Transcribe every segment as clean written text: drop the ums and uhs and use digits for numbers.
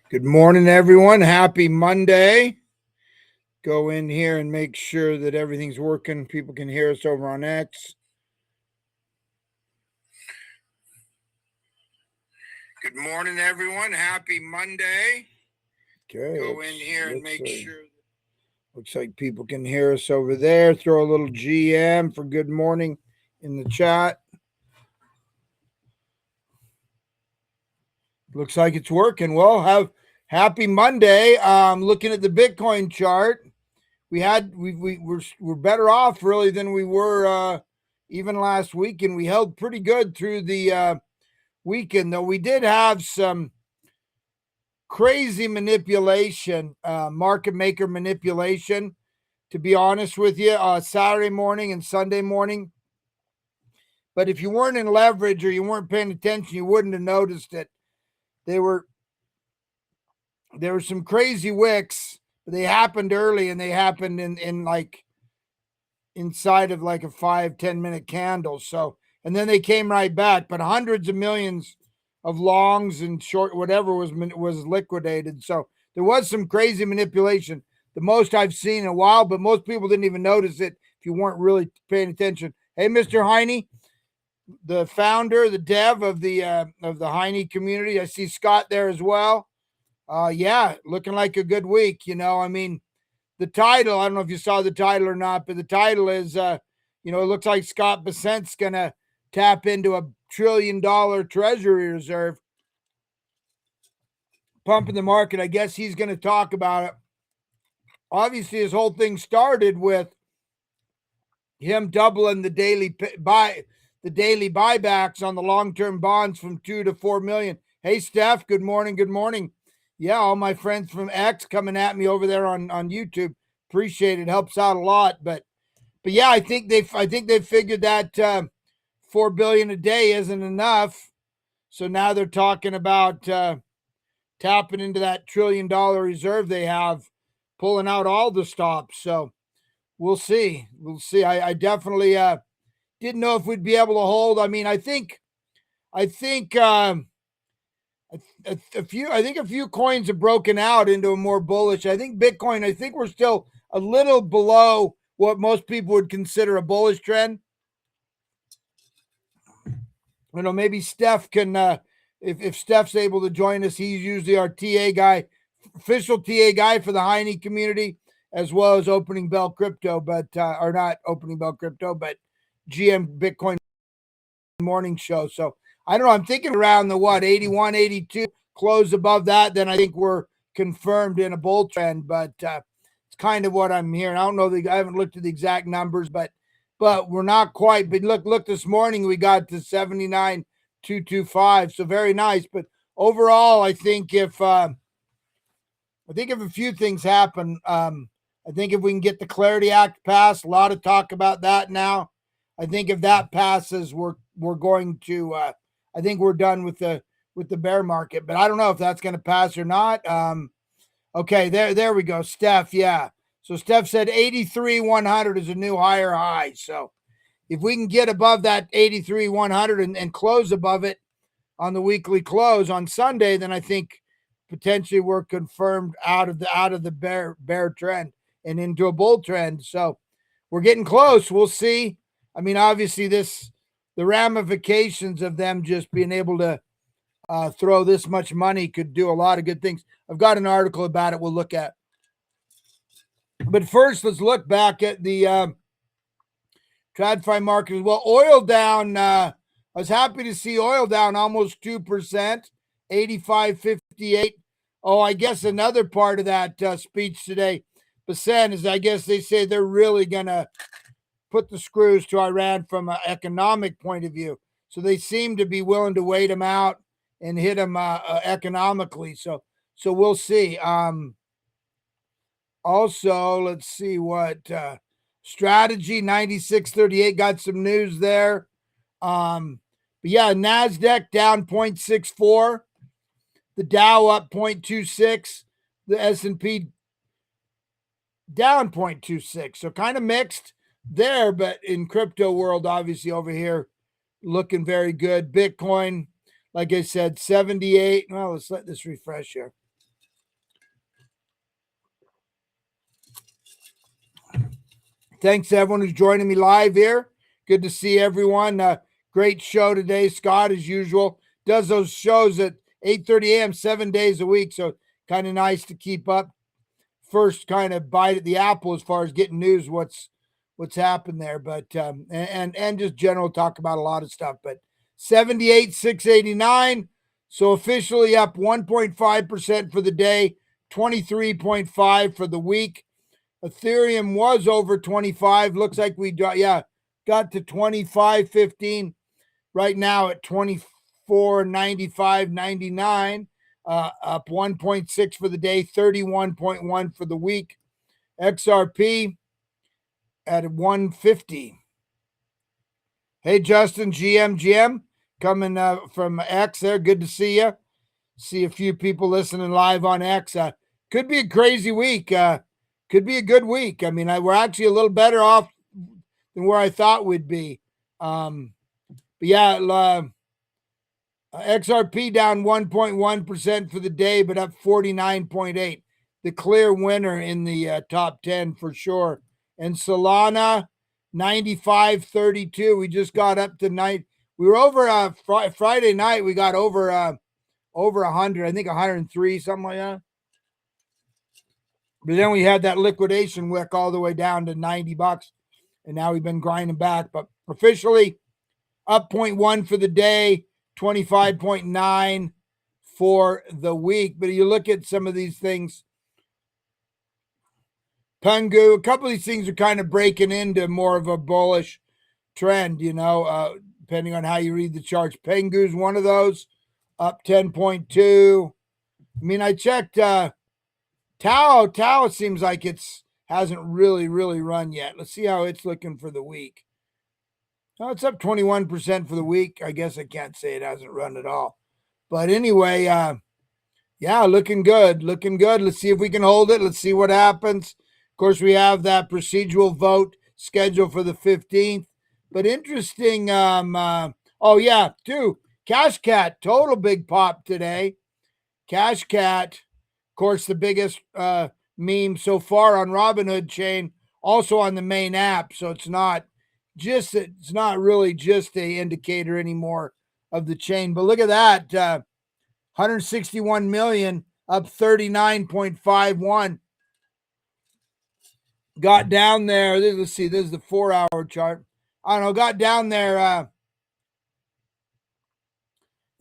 Good morning, everyone. Happy Monday. Go in here and make sure that everything's working. People can hear us over on X. Good morning, everyone. Happy Monday. Okay. Go in here and make sure. Looks like people can hear us over there. Throw a little GM for good morning in the chat. Looks like it's working. Well, have happy Monday. Looking at the Bitcoin chart. We're better off really than we were even last week, and we held pretty good through the weekend, though we did have some crazy manipulation, market maker manipulation, to be honest with you, Saturday morning and Sunday morning. But if you weren't in leverage or you weren't paying attention, you wouldn't have noticed it. There were some crazy wicks. They happened early, and they happened in like inside of like a 5-10 minute candle. So, and then they came right back, but hundreds of millions of longs and short whatever was liquidated. So there was some crazy manipulation, the most I've seen in a while, but most people didn't even notice it if you weren't really paying attention. Hey, Mr. Heine, the founder, the dev of the Heine community. I see Scott there as well. Yeah, looking like a good week. I mean, the title, I don't know if you saw the title or not, but the title is, it looks like Scott Bessent's going to tap into $1 trillion Treasury reserve, pumping the market. I guess he's going to talk about it. Obviously, his whole thing started with him doubling the daily buybacks on the long-term bonds from 2 to 4 million. Hey, Steph, good morning. Good morning. Yeah, all my friends from X coming at me over there on YouTube. Appreciate it. Helps out a lot. But yeah, I think they figured that $4 billion a day isn't enough. So now they're talking about tapping into that $1 trillion reserve they have, pulling out all the stops. So we'll see. I definitely didn't know if we'd be able to hold. I mean, I think a few coins have broken out into a more bullish. I think Bitcoin, I think we're still a little below what most people would consider a bullish trend. Maybe Steph can, if Steph's able to join us, he's usually our TA guy, official TA guy for the Heine community, as well as Opening Bell Crypto, or not Opening Bell Crypto, but GM Bitcoin morning show. So I don't know. I'm thinking around the 81, 82, close above that. Then I think we're confirmed in a bull trend, but it's kind of what I'm hearing. I don't know. I haven't looked at the exact numbers, but we're not quite. But look, this morning we got to 79,225. So very nice. But overall, I think if a few things happen, I think if we can get the Clarity Act passed, a lot of talk about that now. I think if that passes, we're going to. I think we're done with the bear market, but I don't know if that's going to pass or not. Okay, there we go, Steph. Yeah, so Steph said 83,100 is a new higher high. So if we can get above that 83,100 and close above it on the weekly close on Sunday, then I think potentially we're confirmed out of the bear trend and into a bull trend. So we're getting close. We'll see. I mean, obviously, the ramifications of them just being able to throw this much money could do a lot of good things. I've got an article about it we'll look at. But first, let's look back at the TradFi market as well. Oil down. I was happy to see oil down almost 2%, 85.58. Oh, I guess another part of that speech today, Bessent, is I guess they say they're really going to put the screws to Iran from an economic point of view. So they seem to be willing to wait them out and hit them economically. So we'll see. Also, let's see what Strategy 9638 got some news there. But yeah, NASDAQ down 0.64, the Dow up 0.26, the S&P down 0.26. So kind of mixed there, but in crypto world, obviously over here, looking very good. Bitcoin, like I said, 78. Well, let's let this refresh here. Thanks to everyone who's joining me live here. Good to see everyone. Great show today. Scott, as usual, does those shows at 8:30 a.m. 7 days a week. So kind of nice to keep up. First kind of bite at the apple as far as getting news, what's happened there. But and just general talk about a lot of stuff. But 78,689. So officially up 1.5% for the day, 23.5 for the week. Ethereum was over 25. Looks like we got to 25.15 right now at 24.95.99. Up 1.6 for the day, 31.1 for the week. XRP at 150. Hey, Justin, GM, coming from X there. Good to see you. See a few people listening live on X. Could be a crazy week. Could be a good week. I mean, we're actually a little better off than where I thought we'd be. But yeah, XRP down 1.1% for the day, but up 49.8. The clear winner in the top 10 for sure. And Solana, 95.32. We just got up to night. We were over Friday night. We got over 100. I think 103, something like that. But then we had that liquidation wick all the way down to $90. And now we've been grinding back. But officially up 0.1 for the day, 25.9 for the week. But you look at some of these things, Pengu, a couple of these things are kind of breaking into more of a bullish trend, depending on how you read the charts. Pengu's one of those, up 10.2. I mean, I checked Tau seems like hasn't really run yet. Let's see how it's looking for the week. Oh, it's up 21% for the week. I guess I can't say it hasn't run at all. But anyway, looking good. Let's see if we can hold it. Let's see what happens. Of course, we have that procedural vote scheduled for the 15th. But interesting. Cash Cat, total big pop today. Cash Cat, of course, the biggest meme so far on Robinhood chain, also on the main app. So it's not really just an indicator anymore of the chain. But look at that, 161 million, up 39.51. Got down there. Let's see. This is the 4-hour chart. I don't know. Got down there.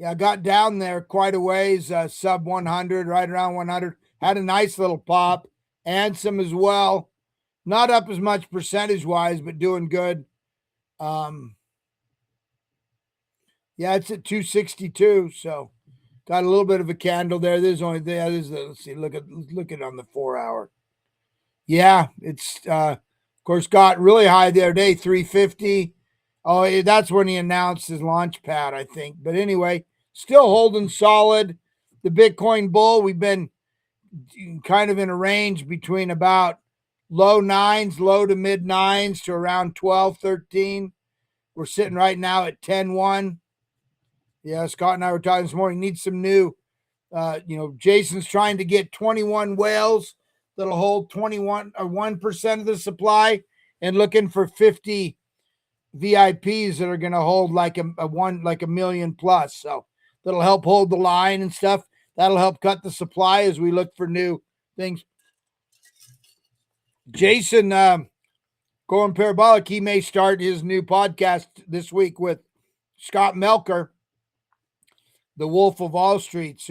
Got down there quite a ways. Sub 100, right around 100. Had a nice little pop. Ansem as well. Not up as much percentage wise, but doing good. It's at 262. So got a little bit of a candle there. Let's see. Look at on the 4-hour. Yeah, it's of course got really high the other day, 350. Oh, that's when he announced his launch pad, I think. But anyway, still holding solid. The Bitcoin bull, we've been kind of in a range between about low to mid nines to around 12, 13. We're sitting right now at 10.1. Yeah, Scott and I were talking this morning. Need some new, Jason's trying to get 21 whales that'll hold 21 or 1% of the supply, and looking for 50 VIPs that are going to hold like a million plus. So that'll help hold the line and stuff. That'll help cut the supply as we look for new things. Jason, going parabolic, he may start his new podcast this week with Scott Melker, the Wolf of Wall Street.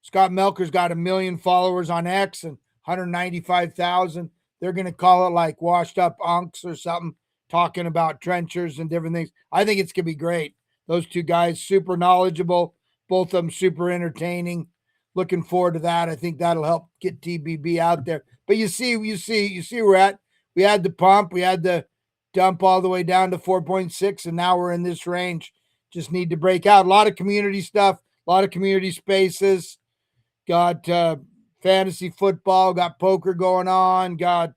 Scott Melker's got 1 million followers on X and 195,000. They're going to call it like Washed Up Unks or something, talking about trenchers and different things. I think it's going to be great. Those two guys, super knowledgeable, both of them super entertaining. Looking forward to that. I think that'll help get TBB out there. But you see where we're at. We had the pump, we had the dump all the way down to 4.6, and now we're in this range. Just need to break out. A lot of community stuff, a lot of community spaces. Got fantasy football, got poker going on, got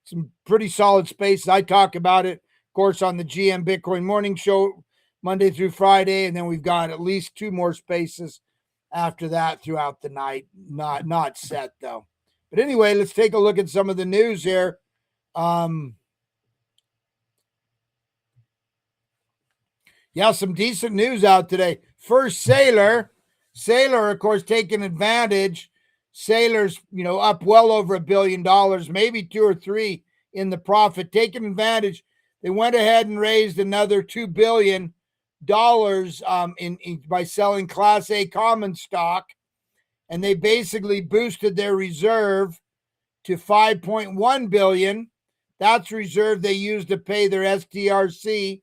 some pretty solid spaces. I talk about it, of course, on the GM Bitcoin Morning Show Monday through Friday, and then we've got at least 2 more spaces after that throughout the night. Not set though. But anyway, let's take a look at some of the news here. Yeah, some decent news out today. First, Sailor, of course, taking advantage. Sailor's, up well over $1 billion, maybe two or three in the profit, taking advantage. They went ahead and raised another $2 billion by selling Class A common stock, and they basically boosted their reserve to 5.1 billion. That's reserve they used to pay their STRC,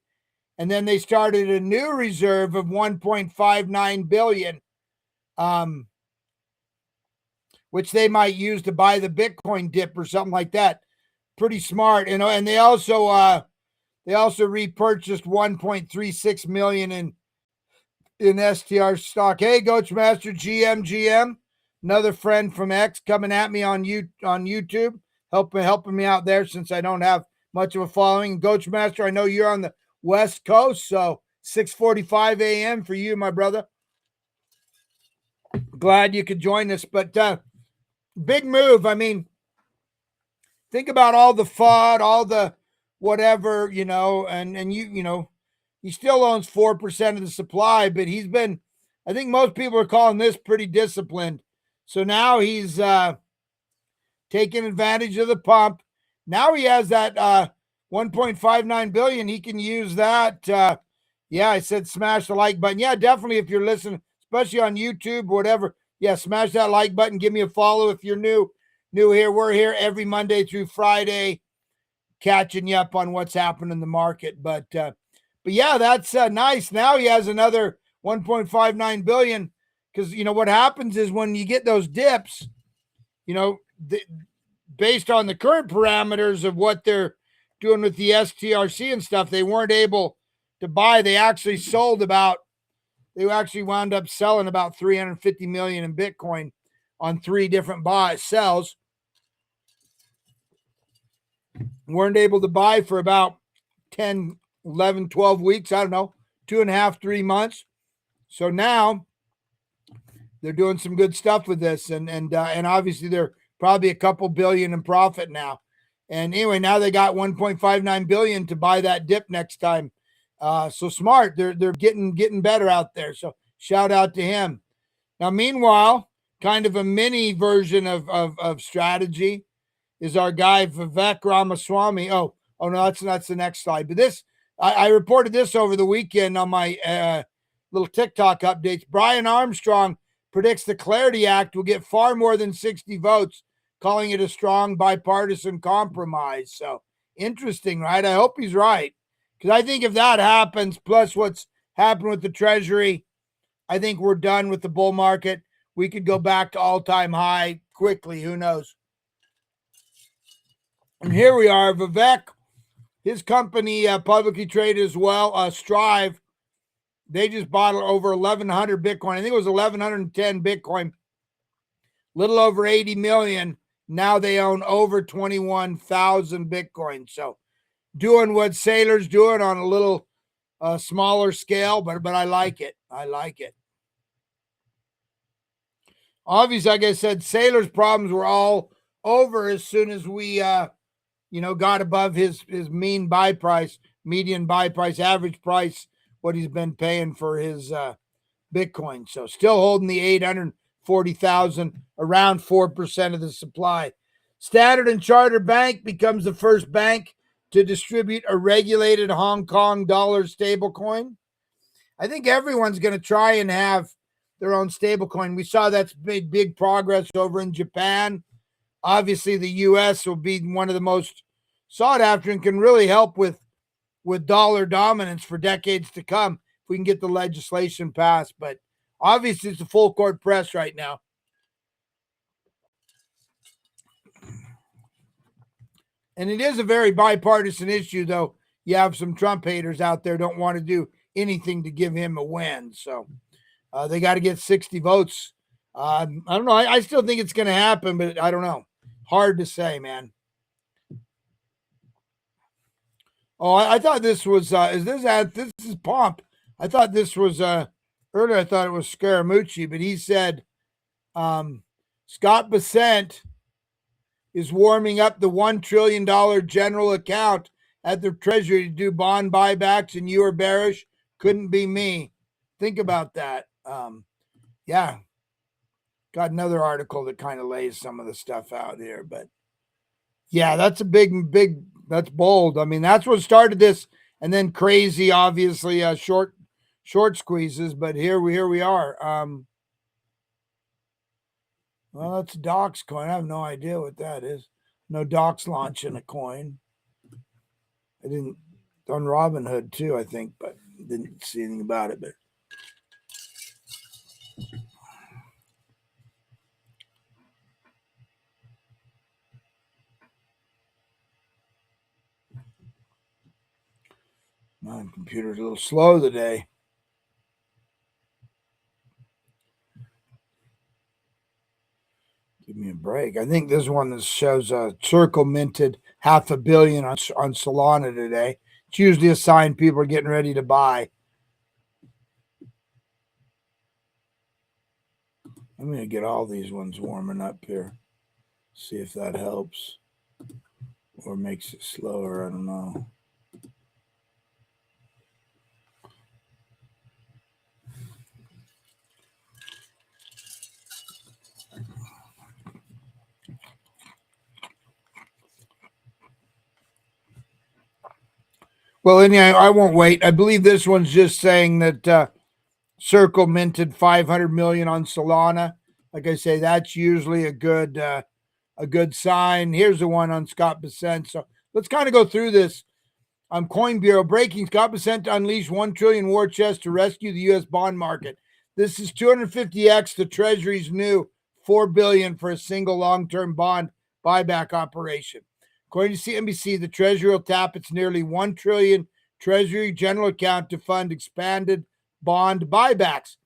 and then they started a new reserve of 1.59 billion, which they might use to buy the Bitcoin dip or something like that. Pretty smart, and they also repurchased 1.36 million in STR stock. Hey, Coachmaster GM, another friend from X coming at me on YouTube, helping me out there since I don't have much of a following. Coachmaster, I know you're on the West Coast, so 6:45 a.m. for you, my brother. Glad you could join us, but big move. I mean, think about all the FUD, all the whatever, and he still owns 4% of the supply, but I think most people are calling this pretty disciplined. So now he's taking advantage of the pump. Now he has that 1.59 billion. He can use that. Yeah, I said smash the like button. Yeah, definitely. If you're listening, especially on YouTube, whatever. Yeah, smash that like button. Give me a follow if you're new here. We're here every Monday through Friday, catching you up on what's happening in the market. But yeah, that's nice. Now he has another 1.59 billion, because what happens is when you get those dips, based on the current parameters of what they're doing with the STRC and stuff, they weren't able to buy. They actually wound up selling about 350 million in Bitcoin on 3 different sells. Weren't able to buy for about 10, 11, 12 weeks. I don't know, 2.5, 3 months. So now they're doing some good stuff with this, and obviously they're probably a couple billion in profit now. And anyway, now they got 1.59 billion to buy that dip next time. So smart. They're getting better out there. So shout out to him. Now, meanwhile, kind of a mini version of strategy is our guy Vivek Ramaswamy. Oh no, that's the next slide. But this, I reported this over the weekend on my little TikTok updates. Brian Armstrong predicts the Clarity Act will get far more than 60 votes, calling it a strong bipartisan compromise. So interesting, right? I hope he's right, because I think if that happens, plus what's happened with the Treasury, I think we're done with the bull market. We could go back to all-time high quickly. Who knows? And here we are, Vivek, his company, publicly traded as well, Strive. They just bought over 1,100 Bitcoin. I think it was 1,110 Bitcoin, little over 80 million. Now they own over 21,000 Bitcoin. So doing what Sailor's doing on a little smaller scale, but I like it. I like it. Obviously, like I said, Sailor's problems were all over as soon as we, got above his median buy price, average price, what he's been paying for his Bitcoin. So still holding the 840,000, around 4% of the supply. Standard & Chartered Bank becomes the first bank to distribute a regulated Hong Kong dollar stablecoin. I think everyone's going to try and have their own stablecoin. We saw that's made big progress over in Japan. Obviously, the U.S. will be one of the most sought after and can really help with dollar dominance for decades to come if we can get the legislation passed. But obviously, it's a full court press right now. And it is a very bipartisan issue, though. You have some Trump haters out there don't want to do anything to give him a win. So they got to get 60 votes. I don't know. I still think it's going to happen, but I don't know. Hard to say, man. Oh, I thought this was, this is Pomp. I thought this was, earlier I thought it was Scaramucci, but he said Scott Bessent is warming up the $1 trillion general account at the Treasury to do bond buybacks, and you are bearish. Couldn't be me. Think about that. Yeah, got another article that kind of lays some of the stuff out here, but yeah, that's a big. That's bold. I mean, that's what started this, and then crazy, obviously, short squeezes. But here we are. Well, that's Doc's coin. I have no idea what that is. No, Doc's launching a coin. I didn't on Robinhood too, I think, but didn't see anything about it. But my computer's a little slow today. Give me a break. I think this one that shows Circle minted $500 million on Solana today. It's usually a sign people are getting ready to buy. I'm going to get all these ones warming up here. See if that helps or makes it slower. I don't know. Well, anyway, I won't wait. I believe this one's just saying that Circle minted 500 million on Solana. Like I say, that's usually a good sign. Here's the one on Scott Bessent. So let's kind of go through this. Coin Bureau breaking. Scott Bessent to unleash 1 trillion war chest to rescue the U.S. bond market. This is 250x the Treasury's new $4 billion for a single long-term bond buyback operation. According to CNBC, the Treasury will tap its nearly 1 trillion Treasury general account to fund expanded bond buybacks.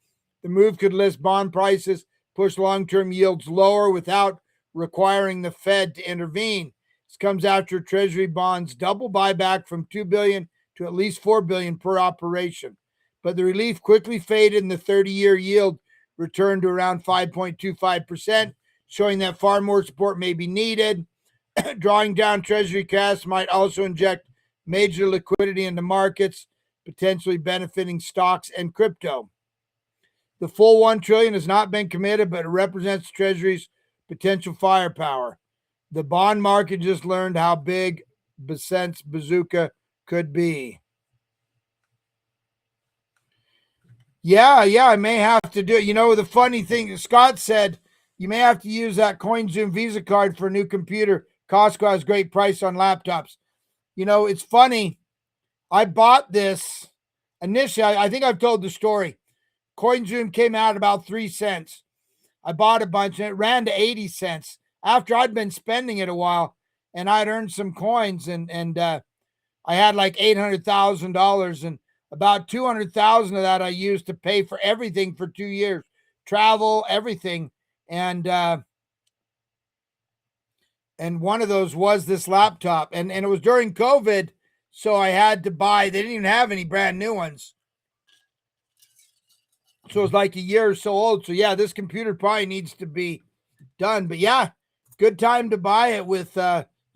The move could lift bond prices, push long-term yields lower without requiring the Fed to intervene. This comes after Treasury bonds double buyback from $2 billion to at least $4 billion per operation. But the relief quickly faded and the 30-year yield returned to around 5.25%, showing that far more support may be needed. Drawing down Treasury cash might also inject major liquidity into markets, potentially benefiting stocks and crypto. The full 1 trillion has not been committed, but it represents Treasury's potential firepower. The bond market just learned how big Bessent's bazooka could be. Yeah, I may have to do it. You know, the funny thing, Scott said, you may have to use that CoinZoom Visa card for a new computer. Costco has great price on laptops. You know, it's funny. I bought this initially. I think I've told the story. CoinZoom came out about 3 cents. I bought a bunch and it ran to 80 cents after I'd been spending it a while and I'd earned some coins and I had like $800,000 and about 200,000 of that I used to pay for everything for 2 years, travel, everything. And one of those was this laptop and it was during COVID. So I had to buy, they didn't even have any brand new ones. So it was like a year or so old. So yeah, this computer probably needs to be done. But yeah, good time to buy it with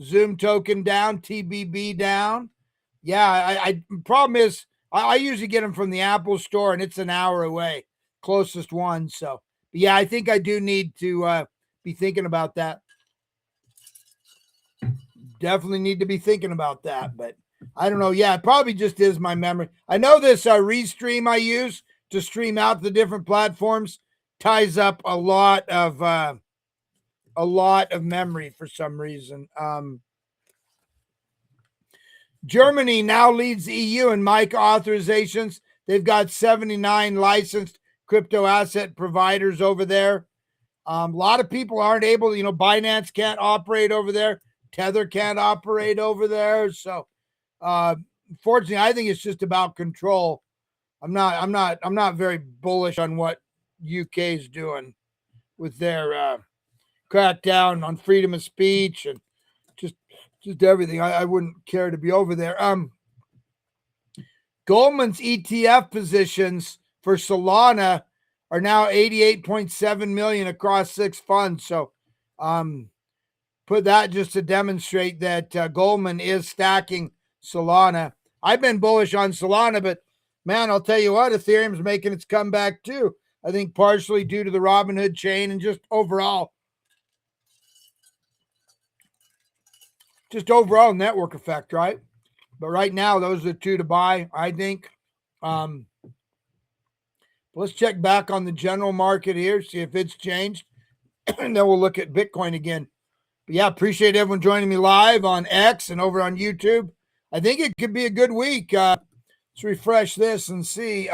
Zoom token down, TBB down. Yeah, I problem is I usually get them from the Apple store and it's an hour away, closest one. So but yeah, I think I do need to be thinking about that. Definitely need to be thinking about that, but I don't know. Yeah, it probably just is my memory. I know this Restream I use to stream out the different platforms ties up a lot of memory for some reason. Germany now leads the EU in MiCA authorizations. They've got 79 licensed crypto asset providers over there. A lot of people aren't able to, Binance can't operate over there. Tether can't operate over there. So, fortunately, I think it's just about control. I'm not very bullish on what UK is doing with their crackdown on freedom of speech and just everything. I wouldn't care to be over there. Goldman's ETF positions for Solana are now 88.7 million across 6 funds. So, put that just to demonstrate that Goldman is stacking Solana. I've been bullish on Solana, but man, I'll tell you what, Ethereum's making its comeback too. I think partially due to the Robinhood chain and just overall network effect, right? But right now, those are the two to buy, I think. Let's check back on the general market here, see if it's changed, and then we'll look at Bitcoin again. But yeah, appreciate everyone joining me live on X and over on YouTube. I think it could be a good week. Let's refresh this and see.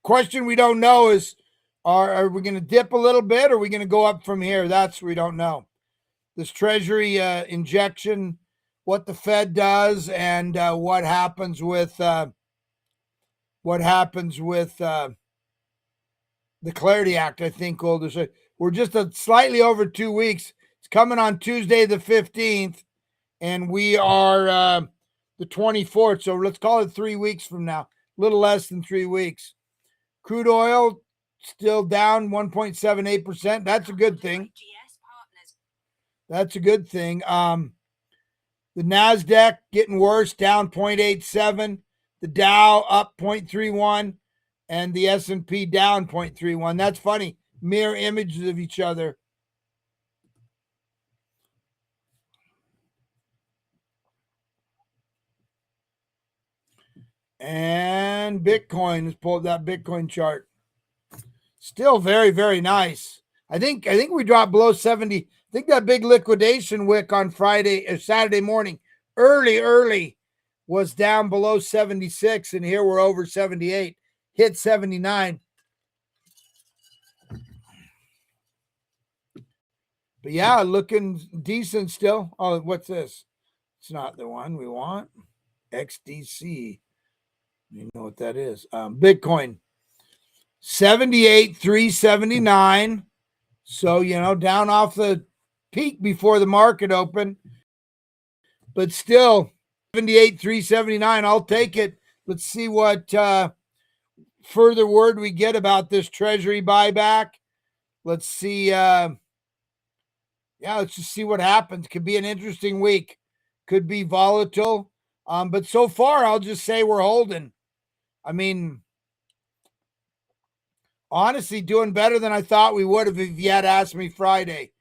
Question we don't know is, are we going to dip a little bit, or are we going to go up from here? That's we don't know. This Treasury injection, what the Fed does, and what happens with the Clarity Act, I think. We're just slightly over 2 weeks. It's coming on Tuesday the 15th, and we are the 24th. So let's call it 3 weeks from now, a little less than 3 weeks. Crude oil still down 1.78%. That's a good thing. That's a good thing. The NASDAQ getting worse, down 0.87. The Dow up 0.31. And the S&P down 0.31. That's funny. Mirror images of each other. And Bitcoin, let's pull up that Bitcoin chart. Still very, very nice. I think we dropped below 70. I think that big liquidation wick on Saturday morning, early, was down below 76, and here we're over 78. Hit 79. But yeah, looking decent still. Oh, what's this? It's not the one we want. XDC. You know what that is. Bitcoin. 78,379. So, down off the peak before the market opened. But still, 78,379. I'll take it. Let's see what further word we get about this Treasury buyback. Let's see. Let's just see what happens. Could be an interesting week. Could be volatile. But so far, I'll just say we're holding. I mean, honestly, doing better than I thought we would have if you had asked me Friday.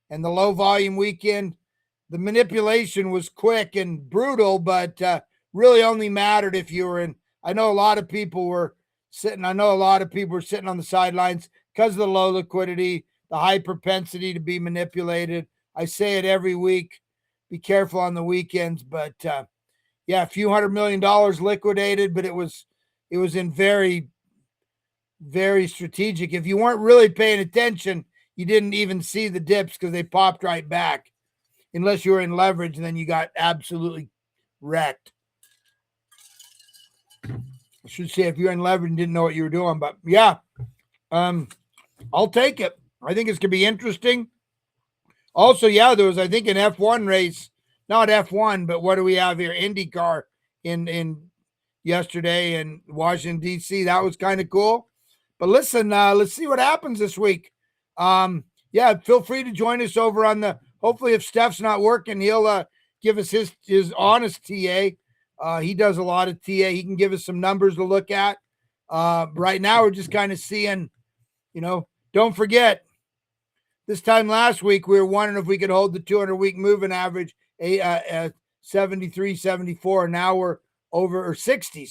And the low volume weekend, the manipulation was quick and brutal, but really only mattered if you were in. I know a lot of people were sitting on the sidelines because of the low liquidity, the high propensity to be manipulated. I say it every week. Be careful on the weekends, but a few $100 million liquidated, but it was in very, very strategic. If you weren't really paying attention, you didn't even see the dips because they popped right back. Unless you were in leverage, and then you got absolutely wrecked. I should say if you're in leverage and didn't know what you were doing, but I'll take it. I think it's going to be interesting. Also, there was, I think, an F1 race, not F1, but what do we have here? IndyCar in yesterday in Washington, D.C. That was kind of cool. But listen, let's see what happens this week. Feel free to join us over on hopefully if Steph's not working, he'll give us his honest TA. He does a lot of TA. He can give us some numbers to look at. Right now, we're just kind of seeing, don't forget, this time last week, we were wondering if we could hold the 200-week moving average, 73, 74. Now we're over, or 60,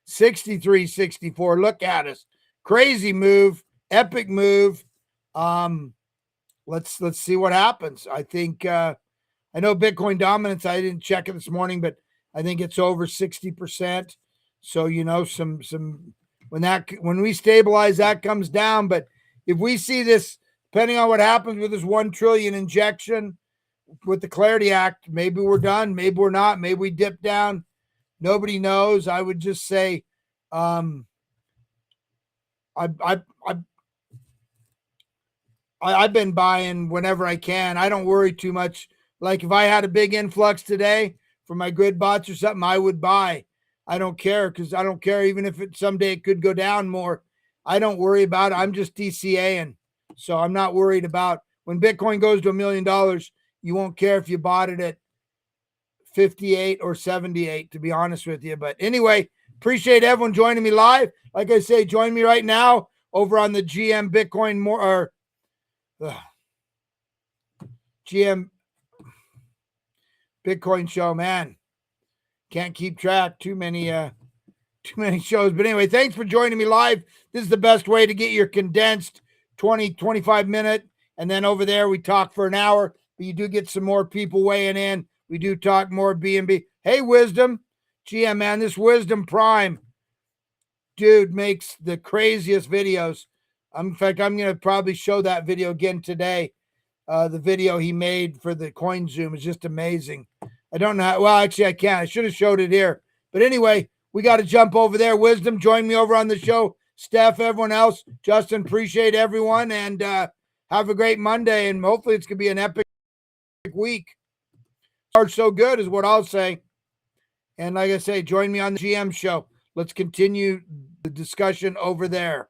63, 64. Look at us. Crazy move, epic move. Let's see what happens. I think I know Bitcoin dominance. I didn't check it this morning, but I think it's over 60%. So some when we stabilize, that comes down. But if we see this, depending on what happens with this 1 trillion injection with the Clarity Act, maybe we're done, maybe we're not, maybe we dip down. Nobody knows. I would just say, I've been buying whenever I can. I don't worry too much. Like if I had a big influx today for my grid bots or something, I would buy. I don't care because I don't care even if someday it could go down more. I don't worry about it. I'm just DCAing. So I'm not worried about when Bitcoin goes to $1 million. You won't care if you bought it at 58 or 78, to be honest with you. But anyway, appreciate everyone joining me live. Like I say, join me right now over on the GM Bitcoin GM Bitcoin show. Man, can't keep track. Too many shows. But anyway, thanks for joining me live. This is the best way to get your condensed 20, 25 minute. And then over there, we talk for an hour. But you do get some more people weighing in. We do talk more BNB. Hey, Wisdom. GM, man, this Wisdom Prime dude makes the craziest videos. In fact, I'm going to probably show that video again today. The video he made for the Coin Zoom is just amazing. I don't know how, well, actually, I can't. I should have showed it here. But anyway, we got to jump over there. Wisdom, join me over on the show. Steph, everyone else. Justin, appreciate everyone. And have a great Monday. And hopefully it's going to be an epic week. So good is what I'll say. And like I say, join me on the GM show. Let's continue the discussion over there.